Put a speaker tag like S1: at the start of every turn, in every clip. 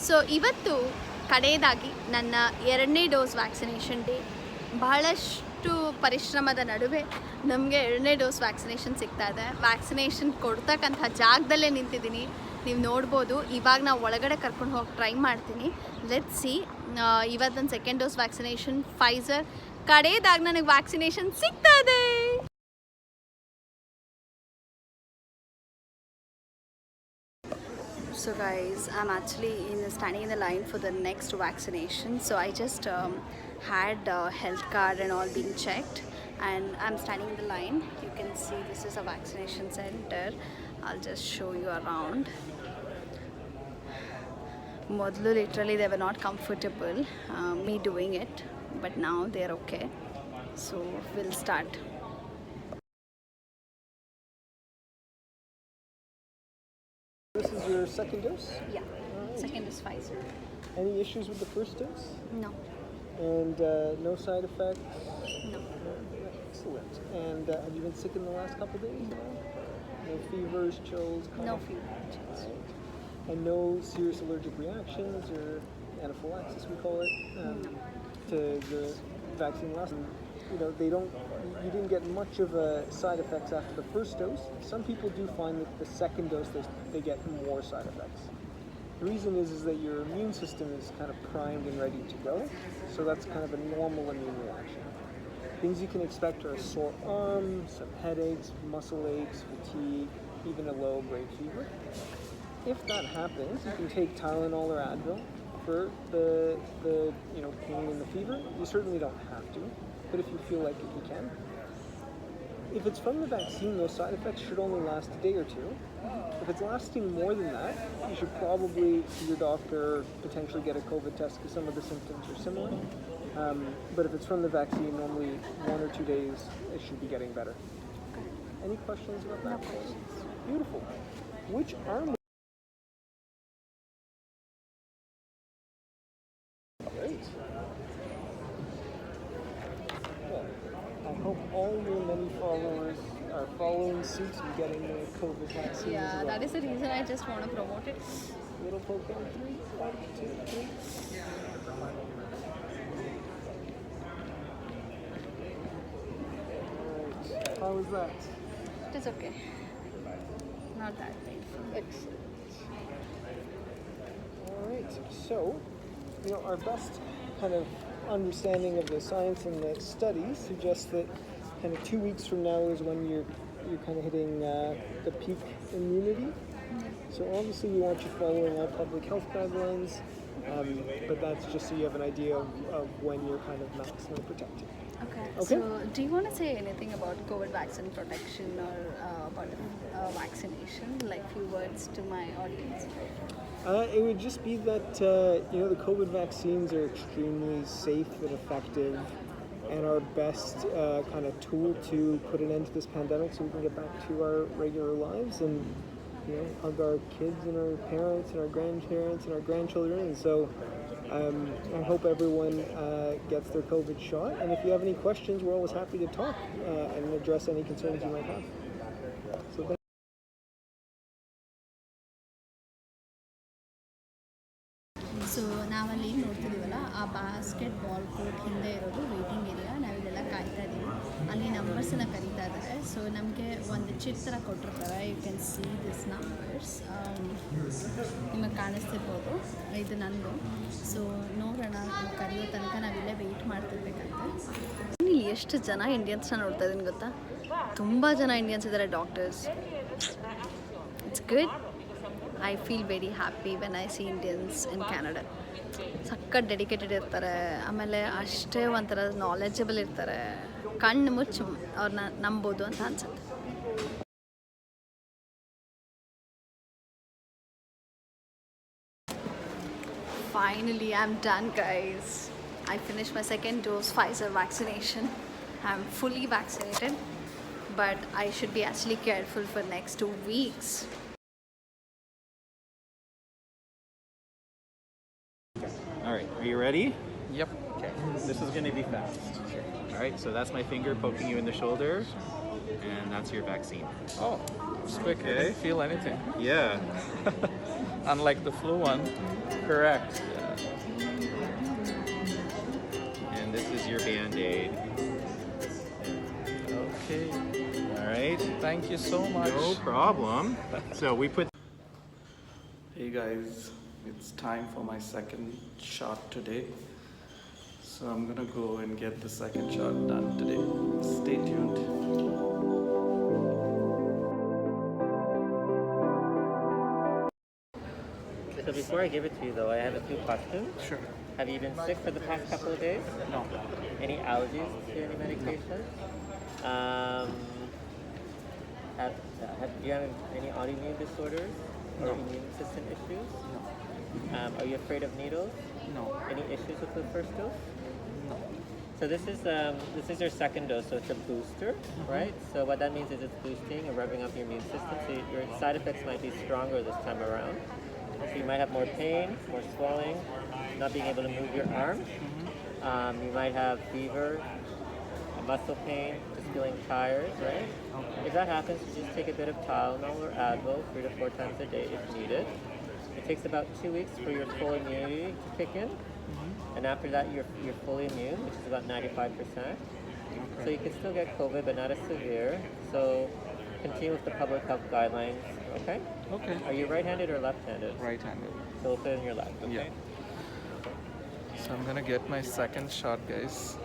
S1: So ಇವತ್ತು ಕಡೆಯದಾಗಿ ನನ್ನ 2ನೇ ಡೋಸ್ ವ್ಯಾಕ್ಸಿನೇಷನ್ ಡೇ. ಬಹಳಷ್ಟು ಪರಿಶ್ರಮದ ನಡುವೆ ನಮಗೆ 2ನೇ ಡೋಸ್ ವ್ಯಾಕ್ಸಿನೇಷನ್ ಸಿಗ್ತಾ ಇದೆ. ವ್ಯಾಕ್ಸಿನೇಷನ್ ಕೊಡ್ತಕ್ಕಂಥ ಜಾಗದಲ್ಲೇ ನಿಂತಿದ್ದೀನಿ, ನೀವು ನೋಡ್ಬೋದು. ಇವಾಗ ನಾವು ಒಳಗಡೆ ಕರ್ಕೊಂಡು ಹೋಗಿ ಟ್ರೈ ಮಾಡ್ತೀನಿ. Let's see. ಇವತ್ತು ನನ್ನ 2nd ಡೋಸ್ ವ್ಯಾಕ್ಸಿನೇಷನ್ ಫೈಸರ್. ಕಡೆಯದಾಗಿ ನನಗೆ ವ್ಯಾಕ್ಸಿನೇಷನ್ ಸಿಗ್ತಾ ಇದೆ. So guys, I'm actually standing in the line for the next vaccination. So I just had health card and all being checked, and I'm standing in the line. You can see this is a vaccination center. I'll just show you around. Modlu literally they were not comfortable me doing it, but now they're okay. So we'll start.
S2: This is your 2nd dose?
S1: Yeah, right. 2nd is Pfizer.
S2: Any issues with the 1st dose?
S1: No.
S2: And no side effects?
S1: No.
S2: Excellent. And have you been sick in the last couple of days? No fevers, chills?
S1: No fever, chills.
S2: Right. And no serious allergic reactions or anaphylaxis, we call it, to the vaccine last. You know, you didn't get much of a side effects after the 1st dose. Some people do find that the 2nd dose, they get more side effects. The reason is that your immune system is kind of primed and ready to go, so that's kind of a normal immune reaction. Things you can expect are a sore arm, some headaches, muscle aches, fatigue, even a low-grade fever. If that happens, you can take Tylenol or Advil for the pain and the fever. You certainly don't have to, but if you feel like it, you can. If it's from the vaccine, those side effects should only last a day or two. If it's lasting more than that, you should probably see your doctor, potentially get a COVID test because some of the symptoms are similar. But if it's from the vaccine, normally 1 or 2 days, it should be getting better. Any questions about that?
S1: No questions.
S2: Beautiful. Which arm? Great. Well, I hope all your many followers are following suit and getting the COVID vaccine.
S1: Yeah,
S2: as well.
S1: that is the reason I just want to promote it.
S2: Little poke on 3. 1, 2, 3. Alright. How was that?
S1: It is okay. Not that painful.
S2: Excellent. Alright. So, our best kind of understanding of the science and the studies suggests that kind of 2 weeks from now is when you're kind of hitting the peak immunity. So obviously we want you following all public health guidelines, but that's just so you have an idea of when you're kind of maximally protected.
S1: Okay.
S2: Okay.
S1: So do you want to say anything about COVID vaccine protection or about vaccination, like few words to my audience?
S2: It would just be that the COVID vaccines are extremely safe and effective, and our best kind of tool to put an end to this pandemic, so we can get back to our regular lives and hug our kids and our parents and our grandparents and our grandchildren. And so I hope everyone gets their COVID shot. And if you have any questions, we're always happy to talk and address any concerns you might have. So
S1: so ನಾವಲ್ಲಿ ನೋಡ್ತಿದ್ದೀವಲ್ಲ, ಆ basket ball court ಹಿಂದೆ ಇರೋದು waiting area. ನಾವಿದೆಲ್ಲ ಕಾಯ್ತಾ ಇದ್ದೀವಿ. ಅಲ್ಲಿ ನಂಬರ್ಸನ್ನು ಕರೀತಾ ಇದ್ದಾರೆ. So ನಮಗೆ ಒಂದು ಚಿತ್ರ ಕೊಟ್ಟಿರ್ತಾರೆ. You can see this numbers. ನಿಮಗೆ ಕಾಣಿಸ್ತಿರ್ಬೋದು, ಇದು ನಂದು. ಸೊ ನೋಡೋಣ, ಕರೆಯೋ ತನಕ ನಾವಿಲ್ಲೇ ವೆಯ್ಟ್ ಮಾಡ್ತಿರ್ಬೇಕಂತೆ. ಇಲ್ಲಿ ಎಷ್ಟು ಜನ ಇಂಡಿಯನ್ಸ್ನ ನೋಡ್ತಾ ಇದ್ದೀನಿ ಗೊತ್ತಾ? ತುಂಬ ಜನ ಇಂಡಿಯನ್ಸ್ ಇದ್ದಾರೆ, doctors. It's good. I feel very happy when I see Indians in Canada. ಸಖತ್ ಡೆಡಿಕೇಟೆಡ್ ಇರ್ತಾರೆ, ಆಮೇಲೆ ಅಷ್ಟೇ ಒಂಥರ ನಾಲೆಜಬಲ್ ಇರ್ತಾರೆ. ಕಣ್ಣು ಮುಚ್ಚಿ ಅವ್ರನ್ನ ನಂಬೋದು ಅಂತ ಅನ್ಸುತ್ತೆ. Finally, I'm done, guys. I finished my 2nd dose Pfizer vaccination. I'm fully vaccinated, but I should be actually careful for next 2 weeks.
S3: Alright, are you ready?
S4: Yep.
S3: Okay, this is going to be fast. Alright, so that's my finger poking you in the shoulder. and that's your vaccine.
S4: Oh, it's quick. I
S3: Okay.
S4: didn't feel anything.
S3: Yeah.
S4: Unlike the flu one.
S3: Correct.
S4: Yeah.
S3: And this is your Band-Aid.
S4: Okay.
S3: All right.
S4: Thank you so much.
S3: No problem. So we put
S4: Hey guys, it's time for my second shot today. So I'm gonna go and get the second shot done today. Stay tuned.
S5: So before I give it to you though, I have a few questions.
S4: Sure.
S5: Have you been sick for the past couple of days?
S4: No.
S5: Any allergies to any medication? Have do you have any autoimmune disorders or
S4: No.
S5: immune system issues?
S4: No.
S5: Are you afraid of needles?
S4: No.
S5: Any issues with the first dose?
S4: No.
S5: So this is your second dose, so it's a booster, right? So what that means is it's boosting or revving up your immune system, so your side effects might be stronger this time around. So you might have more pain, more swelling, not being able to move your arms. You might have fever, muscle pain, just feeling tired, right? If that happens, you just take a bit of Tylenol or Advil 3 to 4 times a day if needed. It takes about 2 weeks for your full immunity to kick in. And after that, you're fully immune, which is about 95%. So you can still get COVID, but not as severe. So continue with the public health guidelines, okay?
S4: Okay.
S5: Are you right-handed or left-handed?
S4: Right-handed.
S5: So we'll put it in your left, okay?
S4: Yeah. So I'm gonna get my second shot, guys.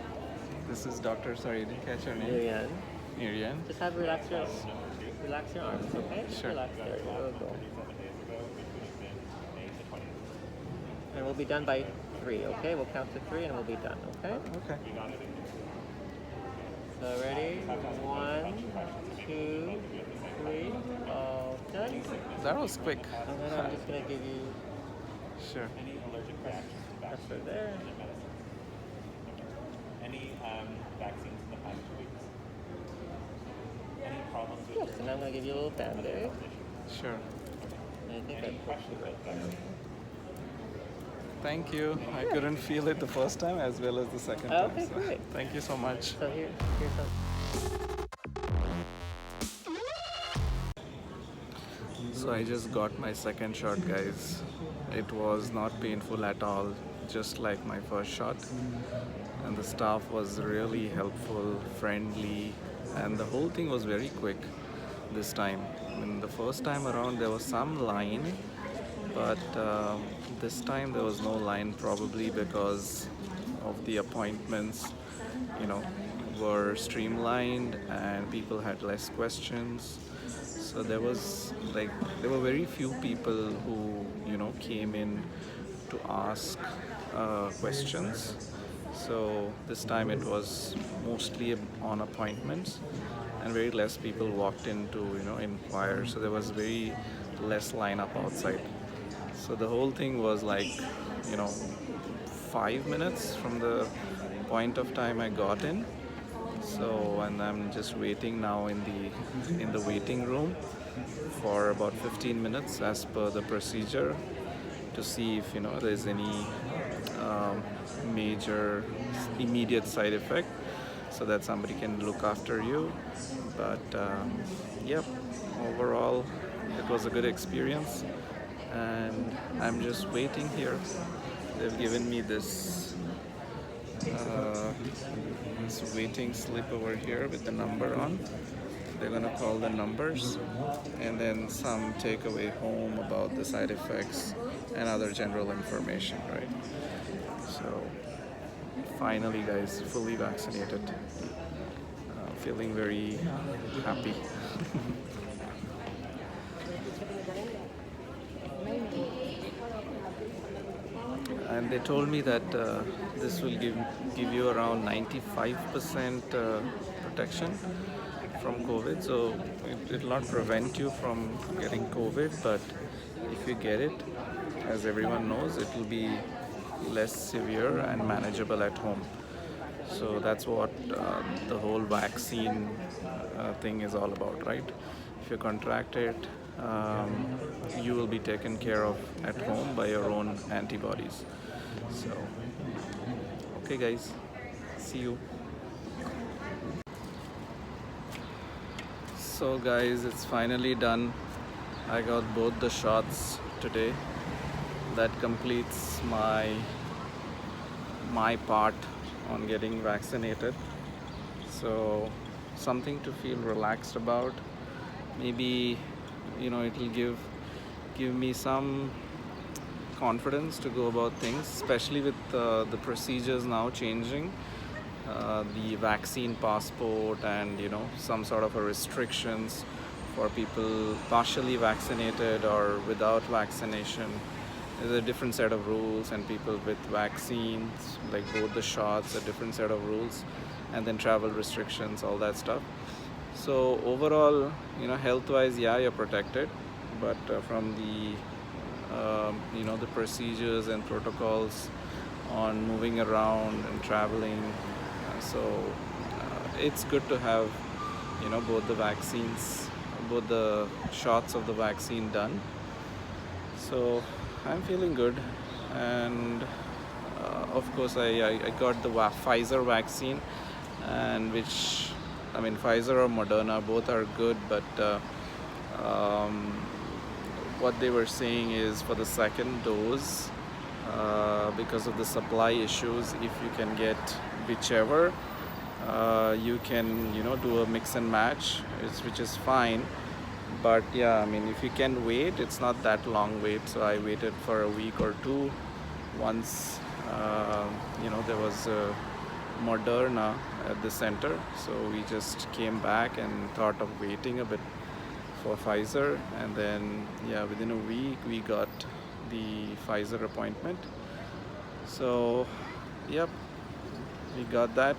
S4: This is Dr. Sorry, I didn't catch your name.
S5: Julian.
S4: Miriam.
S5: Just have relax your arms, okay?
S4: Sure.
S5: Relax there. Go. And we'll be done by 3, okay? We'll count to 3 and we'll be done, okay?
S4: Okay.
S5: So ready? 1, 2, 3, all done.
S4: That was quick.
S5: And then I'm just gonna give you
S4: Sure.
S5: pressure there.
S6: Any vaccines in the past 2 weeks? Any problems with
S5: Yes, and I'm gonna give you a little band-aid.
S4: Sure.
S5: And I think I pushed you right there.
S4: Thank you. I couldn't feel it the first time as well as the second time.
S5: Okay,
S4: so
S5: great.
S4: Thank you so much.
S5: So here's some.
S4: So I just got my second shot, guys. It was not painful at all, just like my first shot. And the staff was really helpful, friendly, and the whole thing was very quick this time. I mean, the first time around there was some line, but this time there was no line, probably because of the appointments, were streamlined and people had less questions. So there were very few people who came in to ask questions. So this time it was mostly on appointments, and very less people walked in to inquire. So there was very less lineup outside. So the whole thing was 5 minutes from the point of time I got in. So, and I'm just waiting now in the waiting room for about 15 minutes as per the procedure, to see if there's any major immediate side effect, so that somebody can look after you. But yep, overall it was a good experience, and I'm just waiting here. They've given me this waiting slip over here with the number on. They're gonna call the numbers, and then some takeaway home about the side effects and other general information, right? So finally, guys, fully vaccinated. Feeling very happy. And they told me that this will give you around 95% protection from COVID. So it will not prevent you from getting COVID, but if you get it, as everyone knows, it will be less severe and manageable at home. So that's what the whole vaccine thing is all about, right? If you contract it, you will be taken care of at home by your own antibodies. So, okay guys, see you. So guys, it's finally done. I got both the shots today. That completes my part on getting vaccinated. So something to feel relaxed about. Maybe, it'll give me some confidence to go about things, especially with the procedures now changing. The vaccine passport and some sort of a restrictions for people partially vaccinated or without vaccination. There's a different set of rules, and people with vaccines, like both the shots, a different set of rules, and then travel restrictions, all that stuff. So overall, health-wise, yeah, you're protected, but from the the procedures and protocols on moving around and traveling, it's good to have both the vaccines, both the shots of the vaccine done. So I'm feeling good, and of course I got the Pfizer vaccine, and Pfizer or Moderna, both are good, but what they were saying is for the second dose, because of the supply issues, if you can get whichever, you can do a mix and match, which is fine. But yeah, if you can wait, it's not that long wait. So I waited for a week or two. Once there was Moderna at the center, so we just came back and thought of waiting a bit for Pfizer, and then within a week we got the Pfizer appointment. So yep, we got that,